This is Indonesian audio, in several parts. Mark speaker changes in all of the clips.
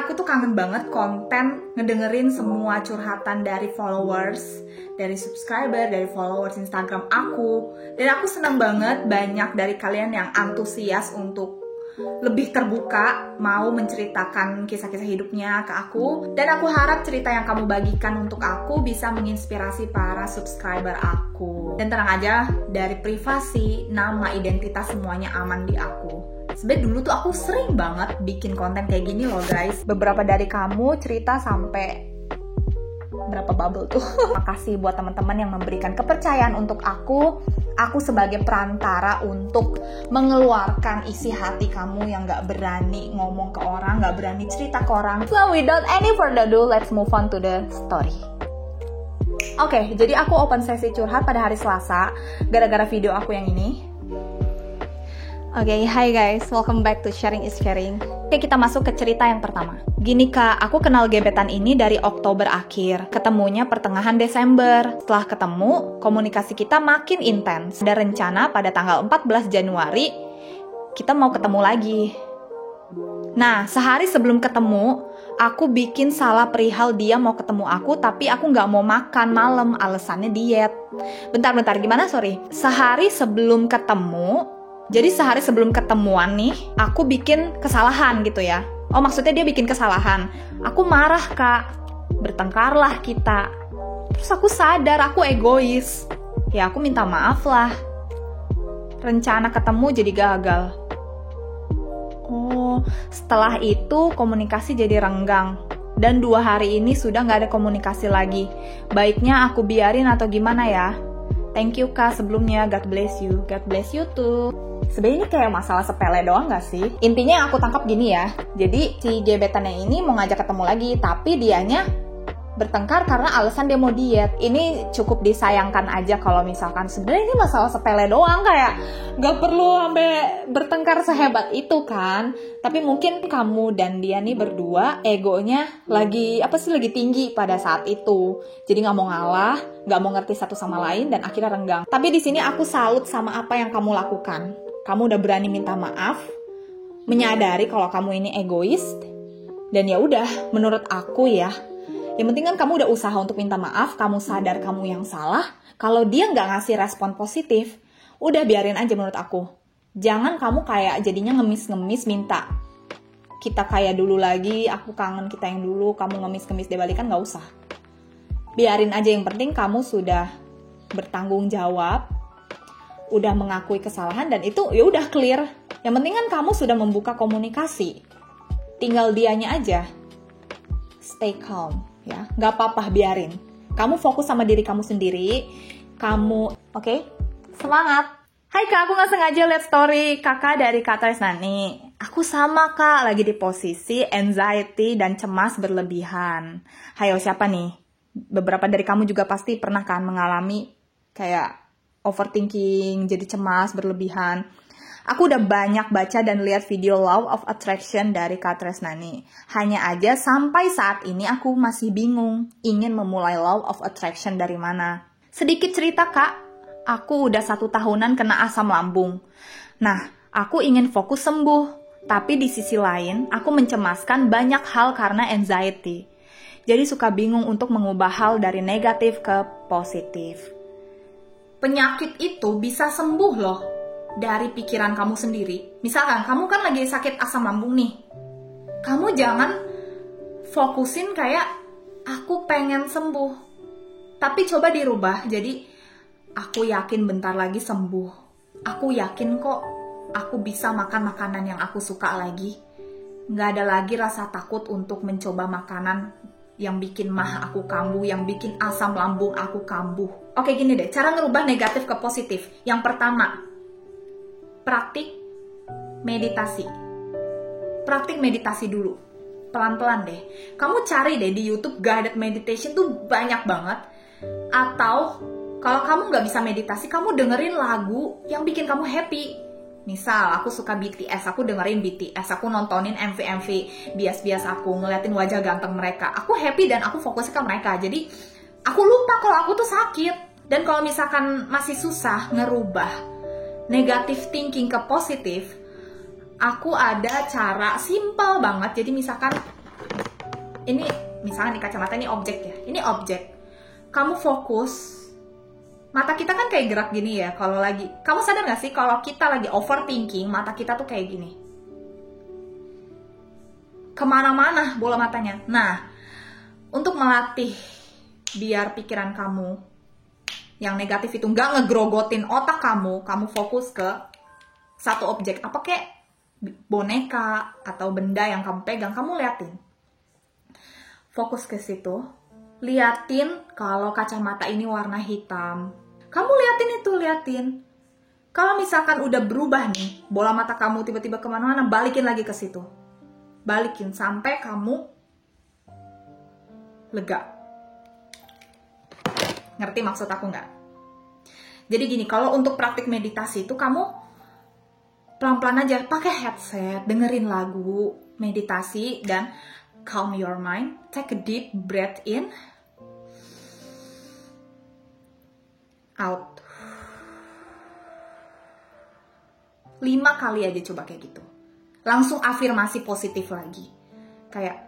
Speaker 1: aku tuh kangen banget konten ngedengerin semua curhatan dari followers, dari subscriber, dari followers Instagram aku. Dan aku senang banget banyak dari kalian yang antusias untuk lebih terbuka, mau menceritakan kisah-kisah hidupnya ke aku. Dan aku harap cerita yang kamu bagikan untuk aku bisa menginspirasi para subscriber aku. Dan tenang aja, dari privasi, nama, identitas semuanya aman di aku. Sebenarnya dulu tuh aku sering banget bikin konten kayak gini loh guys. Beberapa dari kamu cerita sampai berapa bubble tuh. Makasih buat teman-teman yang memberikan kepercayaan untuk aku. Aku sebagai perantara untuk mengeluarkan isi hati kamu yang gak berani ngomong ke orang, gak berani cerita ke orang. So without any further ado, let's move on to the story. Oke, jadi aku open sesi curhat pada hari Selasa gara-gara video aku yang ini. Oke, hi guys, welcome back to Sharing is Caring. Oke, kita masuk ke cerita yang pertama. Gini kak, aku kenal gebetan ini dari Oktober akhir. Ketemunya pertengahan Desember. Setelah ketemu, komunikasi kita makin intens. Ada rencana pada tanggal 14 Januari, kita mau ketemu lagi. Nah, sehari sebelum ketemu, aku bikin salah perihal dia mau ketemu aku, tapi aku nggak mau makan malam, alasannya diet. Bentar, gimana? Sorry. Sehari sebelum ketemu, jadi sehari sebelum ketemuan nih, aku bikin kesalahan gitu ya. Oh, maksudnya dia bikin kesalahan. Aku marah kak, bertengkarlah kita. Terus aku sadar aku egois. Ya aku minta maaf lah. Rencana ketemu jadi gagal. Oh, setelah itu komunikasi jadi renggang. Dan 2 hari ini sudah gak ada komunikasi lagi. Baiknya aku biarin atau gimana ya? Thank you kak sebelumnya, God bless you. God bless you too. Sebenarnya ini kayak masalah sepele doang gak sih? Intinya yang aku tangkap gini ya. Jadi si gebetannya ini mau ngajak ketemu lagi, tapi dianya bertengkar karena alasan dia mau diet. Ini cukup disayangkan aja kalau misalkan sebenarnya ini masalah sepele doang, kayak gak perlu sampai bertengkar sehebat itu kan. Tapi mungkin kamu dan dia nih berdua egonya lagi tinggi pada saat itu. Jadi gak mau ngalah, gak mau ngerti satu sama lain dan akhirnya renggang. Tapi di sini aku salut sama apa yang kamu lakukan. Kamu udah berani minta maaf, menyadari kalau kamu ini egois, dan ya udah, menurut aku ya, yang penting kan kamu udah usaha untuk minta maaf, kamu sadar kamu yang salah. Kalau dia nggak ngasih respon positif, udah biarin aja menurut aku. Jangan kamu kayak jadinya ngemis-ngemis minta kita kayak dulu lagi, aku kangen kita yang dulu, kamu ngemis-ngemis dia balikan, nggak usah. Biarin aja, yang penting kamu sudah bertanggung jawab, udah mengakui kesalahan, dan itu ya udah clear. Yang penting kan kamu sudah membuka komunikasi. Tinggal dianya aja stay calm ya. Gak apa-apa, biarin. Kamu fokus sama diri kamu sendiri. Oke? Semangat. Hai kak, aku gak sengaja lihat story kakak dari Kak Tresnani. Aku sama kak, lagi di posisi anxiety dan cemas berlebihan. Hayo, siapa nih? Beberapa dari kamu juga pasti pernah kan mengalami kayak overthinking, jadi cemas, berlebihan. Aku udah banyak baca dan lihat video Law of Attraction dari Kak Tresnani. Hanya aja sampai saat ini aku masih bingung ingin memulai Law of Attraction dari mana. Sedikit cerita kak, aku udah 1 tahunan kena asam lambung. Nah, aku ingin fokus sembuh. Tapi di sisi lain, aku mencemaskan banyak hal karena anxiety. Jadi suka bingung untuk mengubah hal dari negatif ke positif. Penyakit itu bisa sembuh loh dari pikiran kamu sendiri. Misalkan kamu kan lagi sakit asam lambung nih. Kamu jangan fokusin kayak aku pengen sembuh. Tapi coba dirubah jadi aku yakin bentar lagi sembuh. Aku yakin kok aku bisa makan makanan yang aku suka lagi. Gak ada lagi rasa takut untuk mencoba makanan yang bikin mah aku kambuh, yang bikin asam lambung aku kambuh. Oke, gini deh, cara ngerubah negatif ke positif. Yang pertama, praktik meditasi. Praktik meditasi dulu. Pelan-pelan deh. Kamu cari deh di YouTube guided meditation tuh banyak banget. Atau kalau kamu nggak bisa meditasi, kamu dengerin lagu yang bikin kamu happy. Misal, aku suka BTS, aku dengerin BTS, aku nontonin MV-MV bias-bias aku, ngeliatin wajah ganteng mereka. Aku happy dan aku fokusnya ke mereka. Jadi, aku lupa kalau aku tuh sakit. Dan kalau misalkan masih susah ngerubah negative thinking ke positif, aku ada cara simple banget. Jadi misalkan ini misalnya nih kacamata ini objek ya, ini objek. Kamu fokus, mata kita kan kayak gerak gini ya. Kalau lagi, kamu sadar gak sih kalau kita lagi overthinking, mata kita tuh kayak gini, kemana-mana bola matanya. Nah, untuk melatih biar pikiran kamu yang negatif itu nggak ngegrogotin otak kamu fokus ke satu objek, apa kayak boneka atau benda yang kamu pegang, kamu liatin. Fokus ke situ, liatin kalau kacamata ini warna hitam. Kamu liatin. Kalau misalkan udah berubah nih, bola mata kamu tiba-tiba kemana-mana, balikin lagi ke situ. Balikin sampai kamu lega. Ngerti maksud aku nggak? Jadi gini, kalau untuk praktik meditasi itu kamu pelan-pelan aja, pakai headset, dengerin lagu meditasi, dan calm your mind. Take a deep breath in, out. 5 kali aja coba kayak gitu. Langsung afirmasi positif lagi. Kayak,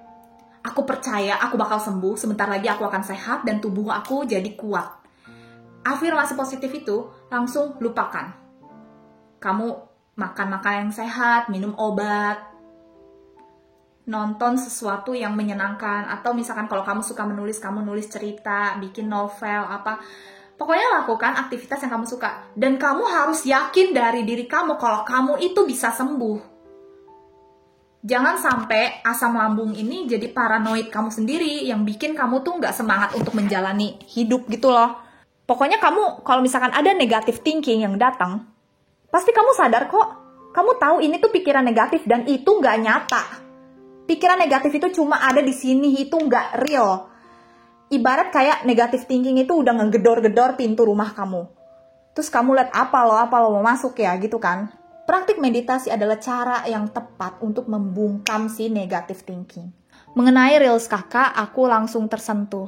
Speaker 1: aku percaya aku bakal sembuh, sebentar lagi aku akan sehat dan tubuh aku jadi kuat. Afirmasi positif itu langsung lupakan. Kamu makan makanan yang sehat, minum obat, nonton sesuatu yang menyenangkan, atau misalkan kalau kamu suka menulis, kamu nulis cerita, bikin novel, apa. Pokoknya lakukan aktivitas yang kamu suka. Dan kamu harus yakin dari diri kamu kalau kamu itu bisa sembuh. Jangan sampai asam lambung ini jadi paranoid kamu sendiri yang bikin kamu tuh nggak semangat untuk menjalani hidup gitu loh. Pokoknya kamu, kalau misalkan ada negative thinking yang datang, pasti kamu sadar kok. Kamu tahu ini tuh pikiran negatif dan itu nggak nyata. Pikiran negatif itu cuma ada di sini, itu nggak real. Ibarat kayak negative thinking itu udah ngegedor-gedor pintu rumah kamu. Terus kamu lihat apa lo mau masuk ya gitu kan. Praktik meditasi adalah cara yang tepat untuk membungkam si negative thinking. Mengenai Reels kakak, aku langsung tersentuh.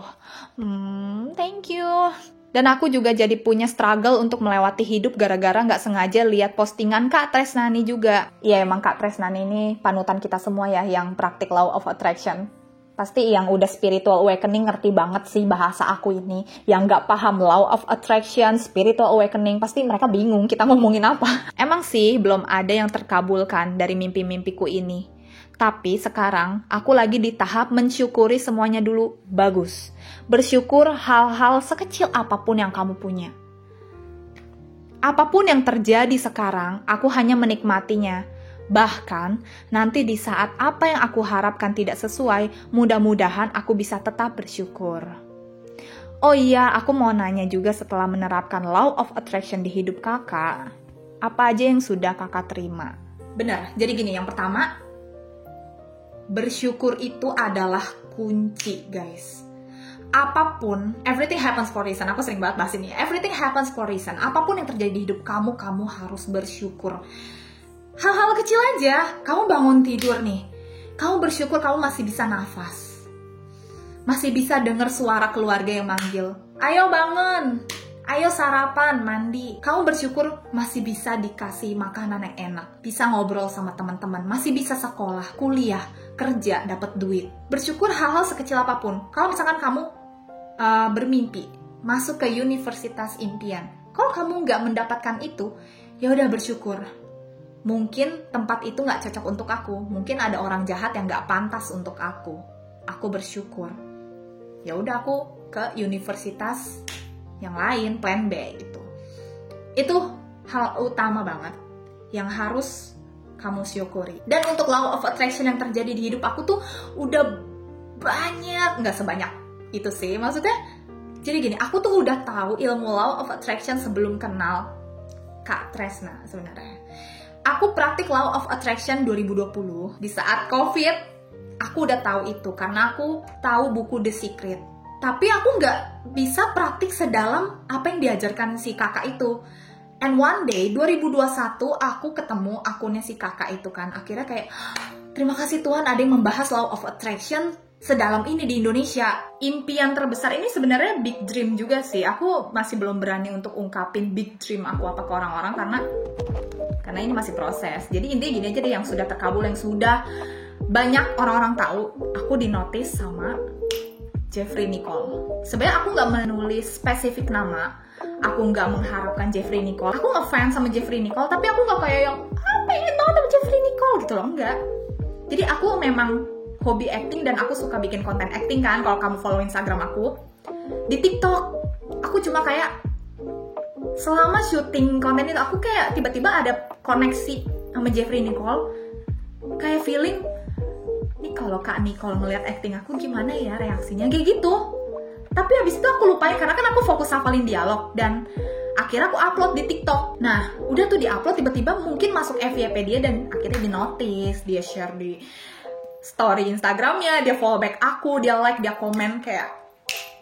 Speaker 1: Thank you. Dan aku juga jadi punya struggle untuk melewati hidup gara-gara nggak sengaja lihat postingan Kak Tresnani juga. Ya emang Kak Tresnani ini panutan kita semua ya yang praktik Law of Attraction. Pasti yang udah spiritual awakening ngerti banget sih bahasa aku ini. Yang nggak paham Law of Attraction, spiritual awakening, pasti mereka bingung kita ngomongin apa. Emang sih belum ada yang terkabulkan dari mimpi-mimpiku ini. Tapi sekarang aku lagi di tahap mensyukuri semuanya dulu. Bagus. Bersyukur hal-hal sekecil apapun yang kamu punya. Apapun yang terjadi sekarang, aku hanya menikmatinya. Bahkan, nanti di saat apa yang aku harapkan tidak sesuai, mudah-mudahan aku bisa tetap bersyukur. Oh iya, aku mau nanya juga setelah menerapkan Law of Attraction di hidup kakak, apa aja yang sudah kakak terima? Benar, jadi gini, yang pertama, bersyukur itu adalah kunci, guys. Apapun, everything happens for a reason. Aku sering banget bahas ini. Everything happens for a reason. Apapun yang terjadi di hidup kamu, kamu harus bersyukur. Hal-hal kecil aja. Kamu bangun tidur nih. Kamu bersyukur kamu masih bisa nafas. Masih bisa dengar suara keluarga yang manggil. Ayo bangun. Ayo sarapan, mandi. Kamu bersyukur masih bisa dikasih makanan yang enak. Bisa ngobrol sama teman-teman. Masih bisa sekolah, kuliah, kerja, dapat duit. Bersyukur hal-hal sekecil apapun. Kalau misalkan kamu bermimpi masuk ke universitas impian, kalau kamu nggak mendapatkan itu, ya udah bersyukur. Mungkin tempat itu nggak cocok untuk aku. Mungkin ada orang jahat yang nggak pantas untuk aku. Aku bersyukur. Ya udah aku ke universitas yang lain, plan B gitu. Itu hal utama banget yang harus kamu syukuri. Dan untuk Law of Attraction yang terjadi di hidup aku tuh udah banyak, nggak sebanyak itu sih. Maksudnya, jadi gini, aku tuh udah tahu ilmu Law of Attraction sebelum kenal Kak Tresna sebenarnya. Aku praktik Law of Attraction 2020 di saat COVID. Aku udah tahu itu karena aku tahu buku The Secret. Tapi aku nggak bisa praktik sedalam apa yang diajarkan si kakak itu. And one day, 2021, aku ketemu akunnya si kakak itu kan. Akhirnya kayak, terima kasih Tuhan ada yang membahas Law of Attraction sedalam ini di Indonesia. Impian terbesar ini sebenarnya big dream juga sih. Aku masih belum berani untuk ungkapin big dream aku apa ke orang-orang karena ini masih proses. Jadi intinya gini aja deh, yang sudah terkabul, yang sudah banyak orang-orang tahu aku di notice sama Jeffrey Nicole. Sebenarnya aku nggak menulis spesifik nama, aku nggak mengharapkan Jeffrey Nicole. Aku ngefans sama Jeffrey Nicole, tapi aku nggak kayak yang pengen banget sama Jeffrey Nicole gitu loh, enggak. Jadi aku memang hobi acting dan aku suka bikin konten acting kan. Kalau kamu follow Instagram aku di TikTok, aku cuma kayak selama syuting konten itu aku kayak tiba-tiba ada koneksi sama Jeffrey Nicole, kayak feeling ini kalau Kak Nicole ngeliat acting aku gimana ya reaksinya, kayak gitu. Tapi habis itu aku lupain karena kan aku fokus hafalin dialog, dan akhirnya aku upload di TikTok. Nah, udah tuh di-upload, tiba-tiba mungkin masuk FYP dia dan akhirnya di notice, dia share di story Instagramnya, dia follow back aku, dia like, dia komen,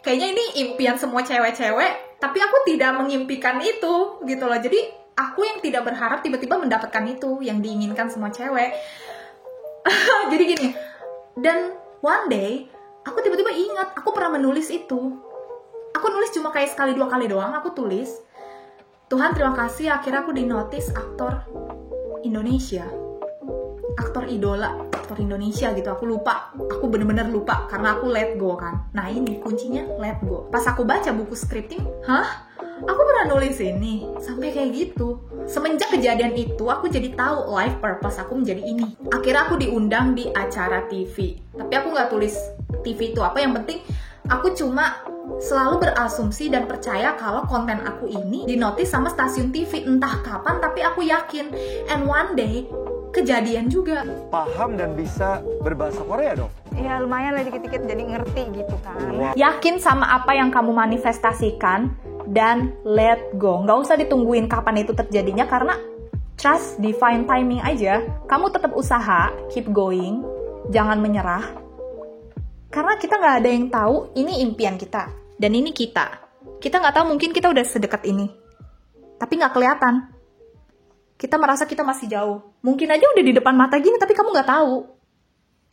Speaker 1: kayaknya ini impian semua cewek-cewek, tapi aku tidak mengimpikan itu gitu loh. Jadi aku yang tidak berharap tiba-tiba mendapatkan itu yang diinginkan semua cewek. Jadi gini, dan one day aku tiba-tiba ingat aku pernah menulis itu. Aku nulis cuma kayak sekali dua kali doang, aku tulis, Tuhan terima kasih akhirnya aku dinotis aktor Indonesia, aktor idola, aktor Indonesia gitu. Aku lupa, aku bener-bener lupa karena aku let go kan. Nah ini kuncinya, let go. Pas aku baca buku scripting, aku pernah nulis ini, sampai kayak gitu. Semenjak kejadian itu, aku jadi tahu life purpose aku menjadi ini. Akhirnya aku diundang di acara TV. Tapi aku nggak tulis TV itu apa, yang penting aku cuma selalu berasumsi dan percaya kalau konten aku ini dinotis sama stasiun TV. Entah kapan, tapi aku yakin. And one day, kejadian juga.
Speaker 2: Paham dan bisa berbahasa Korea dong?
Speaker 3: Ya lumayan lah dikit-dikit jadi ngerti gitu kan.
Speaker 1: Yakin sama apa yang kamu manifestasikan dan let go. Nggak usah ditungguin kapan itu terjadinya, karena trust divine timing aja. Kamu tetap usaha, keep going, jangan menyerah. Karena kita nggak ada yang tahu ini impian kita dan ini kita. Kita nggak tahu, mungkin kita udah sedekat ini, tapi nggak kelihatan. Kita merasa kita masih jauh. Mungkin aja udah di depan mata gini, tapi kamu nggak tahu.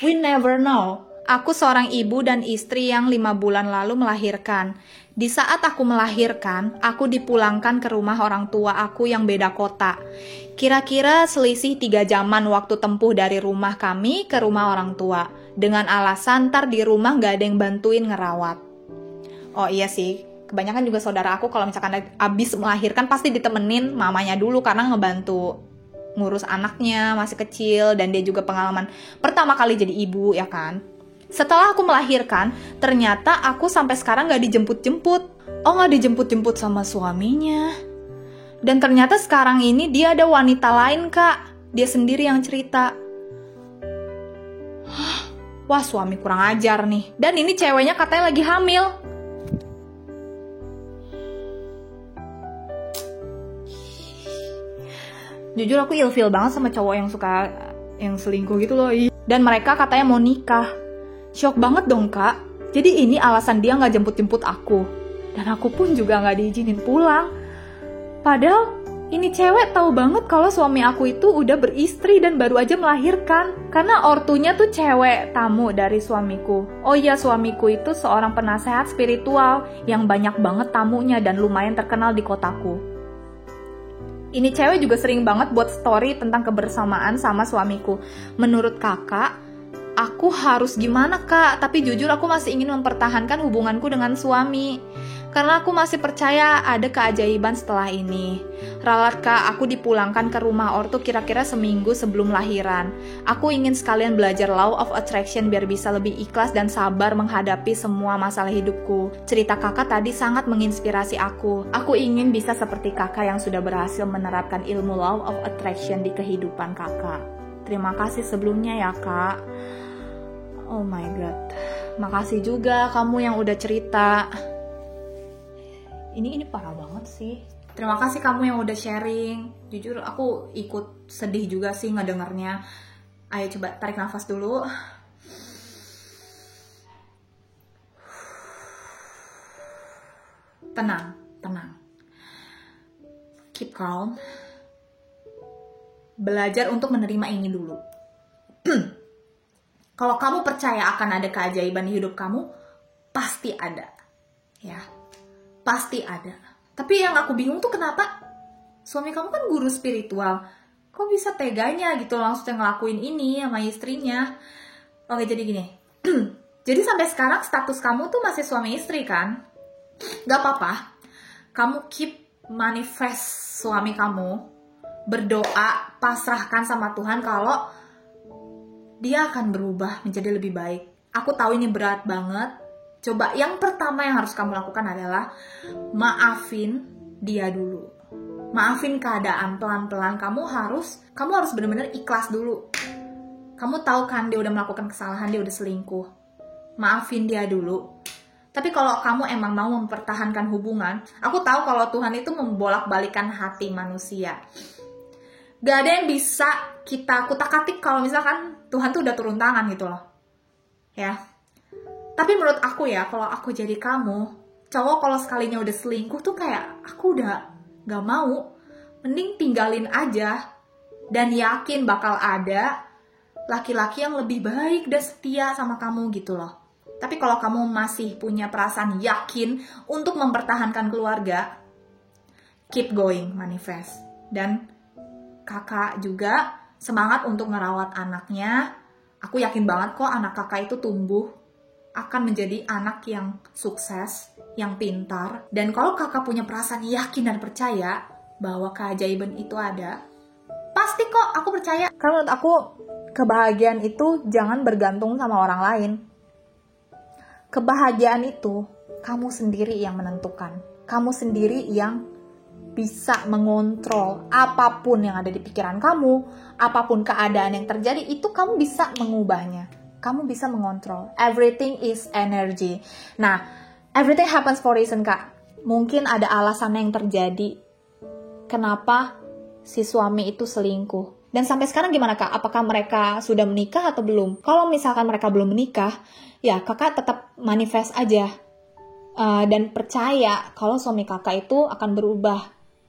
Speaker 1: We never know. Aku seorang ibu dan istri yang 5 bulan lalu melahirkan. Di saat aku melahirkan, aku dipulangkan ke rumah orang tua aku yang beda kota. Kira-kira selisih 3 jaman waktu tempuh dari rumah kami ke rumah orang tua. Dengan alasan ntar di rumah gak ada yang bantuin ngerawat. Oh iya sih, kebanyakan juga saudara aku kalau misalkan abis melahirkan pasti ditemenin mamanya dulu karena ngebantu ngurus anaknya masih kecil, dan dia juga pengalaman pertama kali jadi ibu ya kan. Setelah aku melahirkan, ternyata aku sampai sekarang gak dijemput-jemput. Oh, gak dijemput-jemput sama suaminya. Dan ternyata sekarang ini dia ada wanita lain, Kak. Dia sendiri yang cerita. Wah, suami kurang ajar nih. Dan ini ceweknya katanya lagi hamil. Jujur aku ilfeel banget sama cowok yang suka yang selingkuh gitu loh. Dan mereka katanya mau nikah. Shock banget dong, Kak. Jadi ini alasan dia gak jemput-jemput aku. Dan aku pun juga gak diizinin pulang. Padahal ini cewek tahu banget kalau suami aku itu udah beristri dan baru aja melahirkan. Karena ortunya tuh cewek tamu dari suamiku. Oh iya, suamiku itu seorang penasehat spiritual yang banyak banget tamunya dan lumayan terkenal di kotaku. Ini cewek juga sering banget buat story tentang kebersamaan sama suamiku. Menurut kakak, aku harus gimana, Kak? Tapi jujur aku masih ingin mempertahankan hubunganku dengan suami. Karena aku masih percaya ada keajaiban setelah ini. Ralat, Kak, aku dipulangkan ke rumah ortu kira-kira seminggu sebelum lahiran. Aku ingin sekalian belajar law of attraction biar bisa lebih ikhlas dan sabar menghadapi semua masalah hidupku. Cerita kakak tadi sangat menginspirasi aku. Aku ingin bisa seperti kakak yang sudah berhasil menerapkan ilmu law of attraction di kehidupan kakak. Terima kasih sebelumnya ya, Kak. Oh my god. Makasih juga kamu yang udah cerita. Ini parah banget sih. Terima kasih kamu yang udah sharing. Jujur aku ikut sedih juga sih ngedengernya. Ayo coba tarik nafas dulu. Tenang, tenang. Keep calm. Belajar untuk menerima ini dulu. Kalau kamu percaya akan ada keajaiban di hidup kamu, pasti ada. Ya, pasti ada. Tapi yang aku bingung tuh kenapa suami kamu kan guru spiritual. Kok bisa teganya gitu langsung ngelakuin ini sama istrinya? Oke, jadi gini. Jadi sampai sekarang status kamu tuh masih suami istri kan? Gak apa-apa. Kamu keep manifest suami kamu. Berdoa, pasrahkan sama Tuhan kalau dia akan berubah menjadi lebih baik. Aku tahu ini berat banget. Coba yang pertama yang harus kamu lakukan adalah maafin dia dulu. Maafin keadaan pelan-pelan. Kamu harus benar-benar ikhlas dulu. Kamu tahu kan dia udah melakukan kesalahan, dia udah selingkuh. Maafin dia dulu. Tapi kalau kamu emang mau mempertahankan hubungan, aku tahu kalau Tuhan itu membolak-balikan hati manusia. Gak ada yang bisa kita kutak-katik kalau misalkan Tuhan tuh udah turun tangan gitu loh. Ya. Tapi menurut aku ya, kalau aku jadi kamu, cowok kalau sekalinya udah selingkuh tuh kayak, aku udah gak mau. Mending tinggalin aja. Dan yakin bakal ada laki-laki yang lebih baik dan setia sama kamu gitu loh. Tapi kalau kamu masih punya perasaan yakin untuk mempertahankan keluarga, keep going, manifest. Dan kakak juga semangat untuk ngerawat anaknya. Aku yakin banget kok anak kakak itu tumbuh akan menjadi anak yang sukses, yang pintar. Dan kalau kakak punya perasaan yakin dan percaya bahwa keajaiban itu ada, pasti kok, aku percaya. Karena menurut aku, kebahagiaan itu jangan bergantung sama orang lain. Kebahagiaan itu kamu sendiri yang menentukan. Kamu sendiri yang bisa mengontrol apapun yang ada di pikiran kamu, apapun keadaan yang terjadi, itu kamu bisa mengubahnya. Kamu bisa mengontrol. Everything is energy. Nah, everything happens for reason, Kak. Mungkin ada alasan yang terjadi kenapa si suami itu selingkuh. Dan sampai sekarang gimana, Kak? Apakah mereka sudah menikah atau belum? Kalau misalkan mereka belum menikah, ya kakak tetap manifest aja. Dan percaya kalau suami kakak itu akan berubah.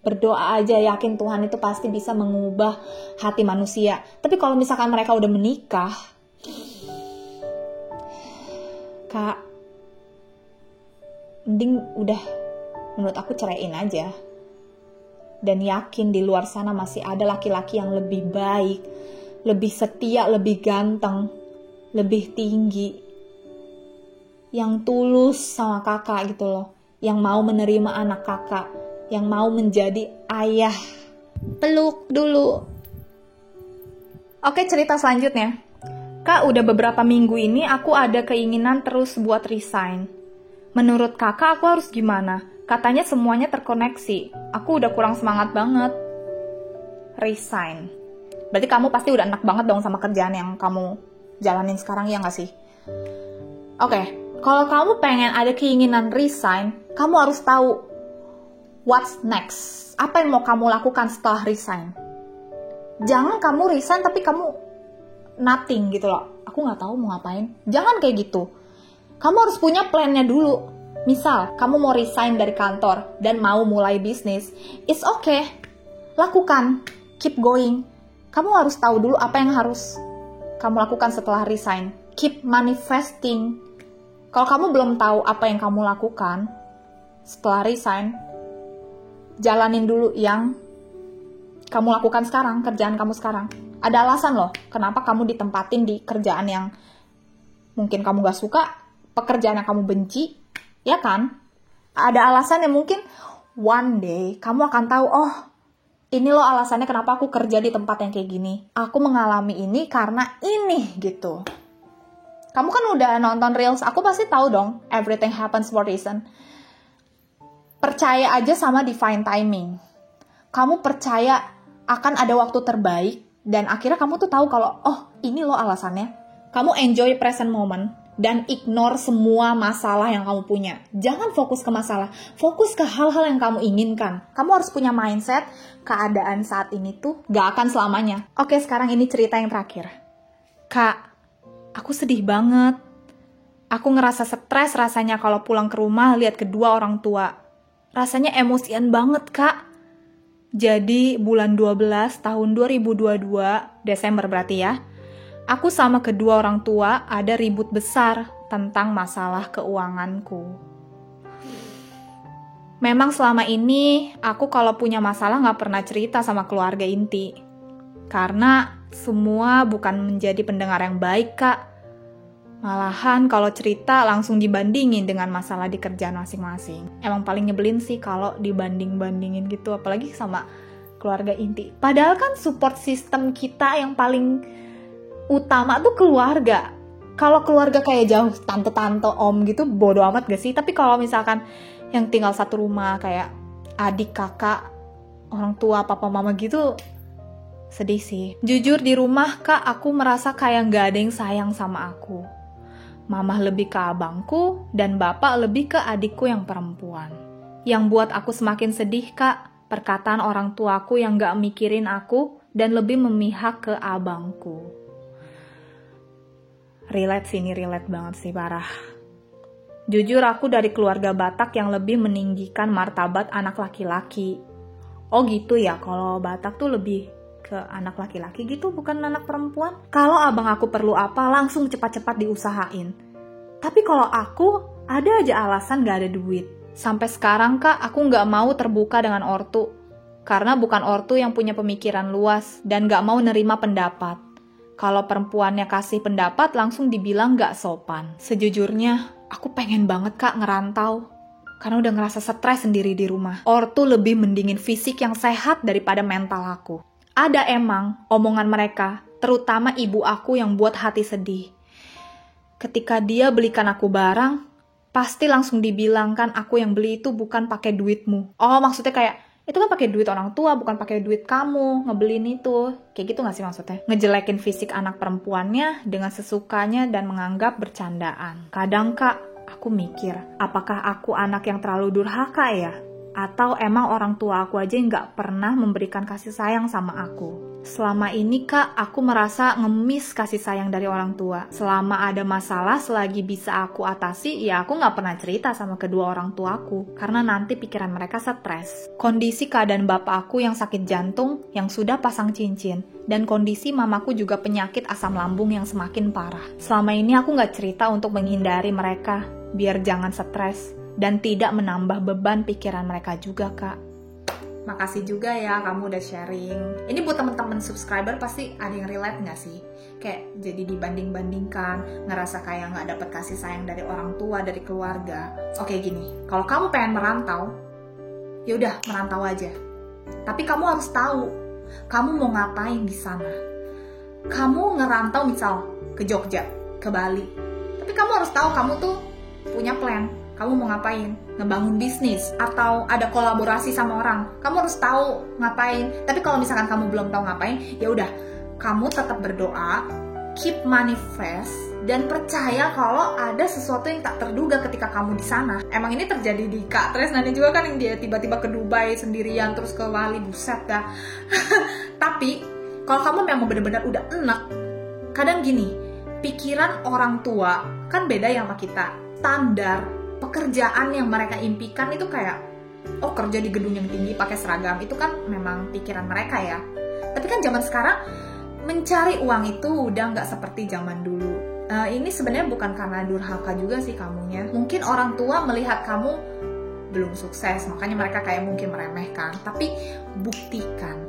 Speaker 1: Berdoa aja, yakin Tuhan itu pasti bisa mengubah hati manusia. Tapi kalau misalkan mereka udah menikah, Kak, mending udah, menurut aku ceraiin aja. Dan yakin di luar sana masih ada laki-laki yang lebih baik, lebih setia, lebih ganteng, lebih tinggi, yang tulus sama kakak gitu loh, yang mau menerima anak kakak, yang mau menjadi ayah. Peluk dulu. Oke, cerita selanjutnya. Kak, udah beberapa minggu ini aku ada keinginan terus buat resign. Menurut kakak aku harus gimana? Katanya semuanya terkoneksi. Aku udah kurang semangat banget. Resign. Berarti kamu pasti udah enak banget dong sama kerjaan yang kamu jalanin sekarang, ya gak sih? Oke, kalau kamu pengen ada keinginan resign, kamu harus tahu what's next. Apa yang mau kamu lakukan setelah resign? Jangan kamu resign tapi kamu nothing gitu loh. Aku gak tahu mau ngapain. Jangan kayak gitu. Kamu harus punya plannya dulu. Misal, kamu mau resign dari kantor dan mau mulai bisnis, it's okay. Lakukan. Keep going. Kamu harus tahu dulu apa yang harus kamu lakukan setelah resign. Keep manifesting. Kalau kamu belum tahu apa yang kamu lakukan setelah resign, jalanin dulu yang kamu lakukan sekarang, kerjaan kamu sekarang. Ada alasan loh, kenapa kamu ditempatin di kerjaan yang mungkin kamu gak suka, pekerjaan yang kamu benci, ya kan? Ada alasan yang mungkin one day kamu akan tahu, oh ini loh alasannya kenapa aku kerja di tempat yang kayak gini. Aku mengalami ini karena ini gitu. Kamu kan udah nonton Reels, aku pasti tahu dong, everything happens for reason. Percaya aja sama divine timing. Kamu percaya akan ada waktu terbaik, dan akhirnya kamu tuh tahu kalau, oh ini loh alasannya. Kamu enjoy present moment, dan ignore semua masalah yang kamu punya. Jangan fokus ke masalah, fokus ke hal-hal yang kamu inginkan. Kamu harus punya mindset, keadaan saat ini tuh gak akan selamanya. Oke, sekarang ini cerita yang terakhir. Kak, aku sedih banget. Aku ngerasa stres rasanya kalau pulang ke rumah lihat kedua orang tua. Rasanya emosian banget, Kak. Jadi bulan 12 tahun 2022, Desember berarti ya, aku sama kedua orang tua ada ribut besar tentang masalah keuanganku. Memang selama ini aku kalau punya masalah gak pernah cerita sama keluarga inti. Karena semua bukan menjadi pendengar yang baik, Kak. Malahan kalau cerita langsung dibandingin dengan masalah di kerjaan masing-masing. Emang paling nyebelin sih kalau dibanding-bandingin gitu, apalagi sama keluarga inti. Padahal kan support system kita yang paling utama tuh keluarga. Kalau keluarga kayak jauh, tante-tante, om gitu, bodo amat gak sih? Tapi kalau misalkan yang tinggal satu rumah kayak adik, kakak, orang tua, papa, mama gitu, sedih sih. Jujur di rumah kak, aku merasa kayak gak ada yang sayang sama aku. Mama lebih ke abangku, dan bapak lebih ke adikku yang perempuan. Yang buat aku semakin sedih kak, perkataan orang tuaku yang gak mikirin aku, dan lebih memihak ke abangku. Relate sih, ini relate banget sih, parah. Jujur aku dari keluarga Batak yang lebih meninggikan martabat anak laki-laki. Oh gitu ya, kalau Batak tuh lebih ke anak laki-laki gitu, bukan anak perempuan. Kalau abang aku perlu apa, langsung cepat-cepat diusahain. Tapi kalau aku, ada aja alasan gak ada duit. Sampai sekarang kak, aku gak mau terbuka dengan ortu. Karena bukan ortu yang punya pemikiran luas dan gak mau nerima pendapat. Kalau perempuannya kasih pendapat, langsung dibilang gak sopan. Sejujurnya, aku pengen banget kak ngerantau. Karena udah ngerasa stres sendiri di rumah. Ortu lebih mendingin fisik yang sehat daripada mental aku. Ada emang omongan mereka, terutama ibu aku yang buat hati sedih. Ketika dia belikan aku barang, pasti langsung dibilangkan aku yang beli itu bukan pakai duitmu. Oh, maksudnya kayak, itu kan pakai duit orang tua, bukan pakai duit kamu ngebeliin itu. Kayak gitu gak sih maksudnya? Ngejelekin fisik anak perempuannya dengan sesukanya dan menganggap bercandaan. Kadang kak, aku mikir, apakah aku anak yang terlalu durhaka ya? Atau emang orang tua aku aja yang gak pernah memberikan kasih sayang sama aku. Selama ini kak, aku merasa ngemis kasih sayang dari orang tua. Selama ada masalah, selagi bisa aku atasi, ya aku gak pernah cerita sama kedua orang tuaku. Karena nanti pikiran mereka stres. Kondisi keadaan bapak aku yang sakit jantung, yang sudah pasang cincin. Dan kondisi mamaku juga penyakit asam lambung yang semakin parah. Selama ini aku gak cerita untuk menghindari mereka, biar jangan stres. Dan tidak menambah beban pikiran mereka juga kak. Makasih juga ya kamu udah sharing. Ini buat temen-temen subscriber pasti ada yang relate gak sih? Kayak jadi dibanding-bandingkan, ngerasa kayak gak dapet kasih sayang dari orang tua, dari keluarga. Oke gini, kalau kamu pengen merantau, yaudah merantau aja. Tapi kamu harus tahu, kamu mau ngapain di sana. Kamu ngerantau misal ke Jogja, ke Bali. Tapi kamu harus tahu kamu tuh punya plan. Kamu mau ngapain? Ngebangun bisnis atau ada kolaborasi sama orang. Kamu harus tahu ngapain. Tapi kalau misalkan kamu belum tahu ngapain, ya udah, kamu tetap berdoa, keep manifest dan percaya kalau ada sesuatu yang tak terduga ketika kamu di sana. Emang ini terjadi di Kak Tresnani juga kan, yang dia tiba-tiba ke Dubai sendirian terus ke Bali, buset dah. Tapi kalau kamu memang benar-benar udah enak, kadang gini, pikiran orang tua kan beda ya sama kita. Standar pekerjaan yang mereka impikan itu kayak, oh kerja di gedung yang tinggi pakai seragam, itu kan memang pikiran mereka ya. Tapi kan zaman sekarang mencari uang itu udah nggak seperti zaman dulu. Ini sebenarnya bukan karena durhaka juga sih kamunya. Mungkin orang tua melihat kamu belum sukses, makanya mereka kayak mungkin meremehkan. Tapi buktikan,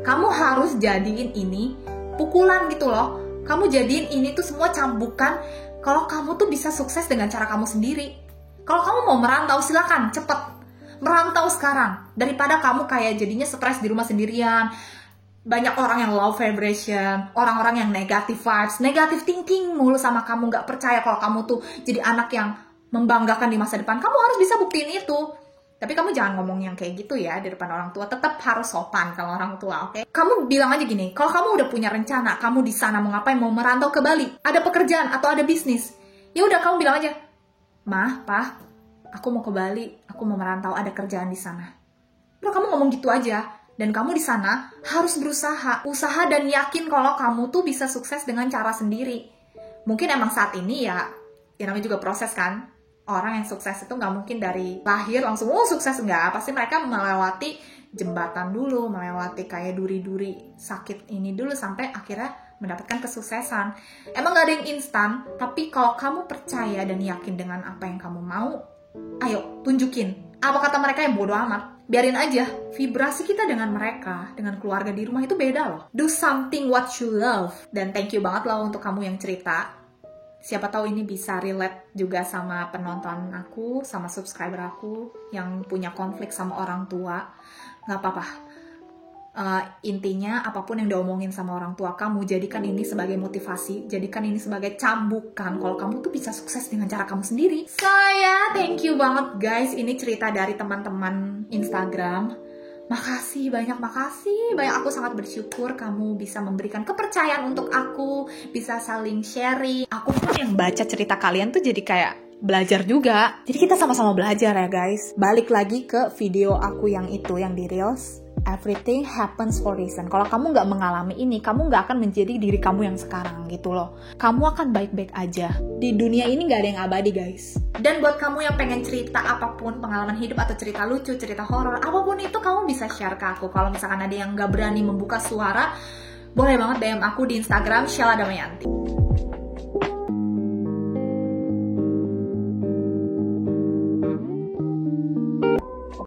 Speaker 1: kamu harus jadiin ini pukulan gitu loh. Kamu jadiin ini tuh semua cambukan kalau kamu tuh bisa sukses dengan cara kamu sendiri. Kalau kamu mau merantau, silakan, cepet. Merantau sekarang. Daripada kamu kayak jadinya stres di rumah sendirian. Banyak orang yang low vibration, orang-orang yang negative vibes, negative thinking mulu sama kamu, gak percaya kalau kamu tuh jadi anak yang membanggakan di masa depan. Kamu harus bisa buktiin itu. Tapi kamu jangan ngomong yang kayak gitu ya di depan orang tua. Tetap harus sopan kalau orang tua, oke? Kamu bilang aja gini, kalau kamu udah punya rencana, kamu di sana mau ngapain, mau merantau ke Bali, ada pekerjaan atau ada bisnis, ya udah kamu bilang aja, Mah, Pah, aku mau ke Bali, aku mau merantau, ada kerjaan di sana. Udah kamu ngomong gitu aja. Dan kamu di sana harus berusaha, usaha dan yakin kalau kamu tuh bisa sukses dengan cara sendiri. Mungkin emang saat ini ya namanya juga proses kan. Orang yang sukses itu nggak mungkin dari lahir langsung sukses, enggak. Pasti mereka melewati jembatan dulu, melewati kayak duri-duri sakit ini dulu sampai akhirnya mendapatkan kesuksesan. Emang gak ada yang instan, tapi kalau kamu percaya dan yakin dengan apa yang kamu mau, ayo tunjukin. Apa kata mereka yang bodo amat? Biarin aja. Vibrasi kita dengan mereka, dengan keluarga di rumah itu beda loh. Do something what you love. Dan thank you banget loh untuk kamu yang cerita. Siapa tahu ini bisa relate juga sama penonton aku, sama subscriber aku yang punya konflik sama orang tua. Gak apa-apa. Intinya apapun yang diomongin sama orang tua kamu, jadikan ini sebagai motivasi, jadikan ini sebagai cambukan kalau kamu tuh bisa sukses dengan cara kamu sendiri. So ya, thank you banget guys. Ini cerita dari teman-teman Instagram. Makasih banyak. Aku sangat bersyukur kamu bisa memberikan kepercayaan untuk aku, bisa saling sharing. Aku pun yang baca cerita kalian tuh jadi kayak belajar juga. Jadi kita sama-sama belajar ya guys. Balik lagi ke video aku yang itu, yang di Reels. Everything happens for reason. Kalau kamu nggak mengalami ini, kamu nggak akan menjadi diri kamu yang sekarang gitu loh. Kamu akan baik-baik aja. Di dunia ini nggak ada yang abadi guys. Dan buat kamu yang pengen cerita apapun, pengalaman hidup atau cerita lucu, cerita horor, apapun itu kamu bisa share ke aku. Kalau misalkan ada yang nggak berani membuka suara, boleh banget DM aku di Instagram Sheila Damayanti.